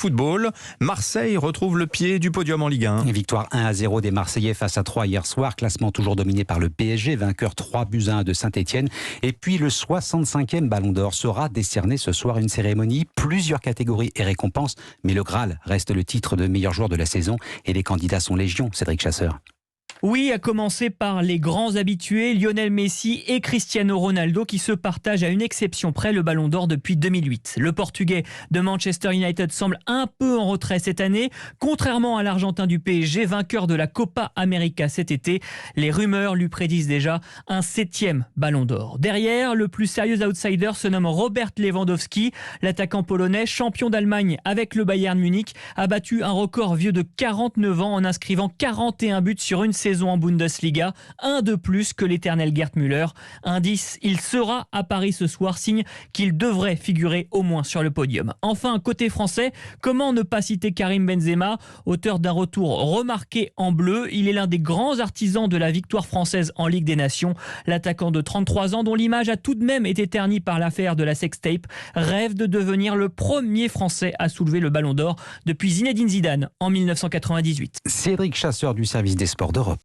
Football, Marseille retrouve le pied du podium en Ligue 1. Victoire 1-0 des Marseillais face à 3 hier soir. Classement toujours dominé par le PSG, vainqueur 3-1 de Saint-Etienne. Et puis le 65e Ballon d'Or sera décerné ce soir. Une cérémonie, plusieurs catégories et récompenses. Mais le Graal reste le titre de meilleur joueur de la saison. Et les candidats sont légion, Cédric Chasseur. Oui, à commencer par les grands habitués, Lionel Messi et Cristiano Ronaldo qui se partagent à une exception près le Ballon d'Or depuis 2008. Le Portugais de Manchester United semble un peu en retrait cette année, contrairement à l'Argentin du PSG, vainqueur de la Copa América cet été. Les rumeurs lui prédisent déjà un 7e Ballon d'Or. Derrière, le plus sérieux outsider se nomme Robert Lewandowski. L'attaquant polonais, champion d'Allemagne avec le Bayern Munich, a battu un record vieux de 49 ans en inscrivant 41 buts sur une saison en Bundesliga, un de plus que l'éternel Gerd Müller. Indice, il sera à Paris ce soir, signe qu'il devrait figurer au moins sur le podium. Enfin, côté français, comment ne pas citer Karim Benzema, auteur d'un retour remarqué en bleu. Il est l'un des grands artisans de la victoire française en Ligue des Nations. L'attaquant de 33 ans, dont l'image a tout de même été ternie par l'affaire de la sextape, rêve de devenir le premier Français à soulever le Ballon d'Or depuis Zinedine Zidane en 1998. Cédric Chasseur du service des sports d'Europe.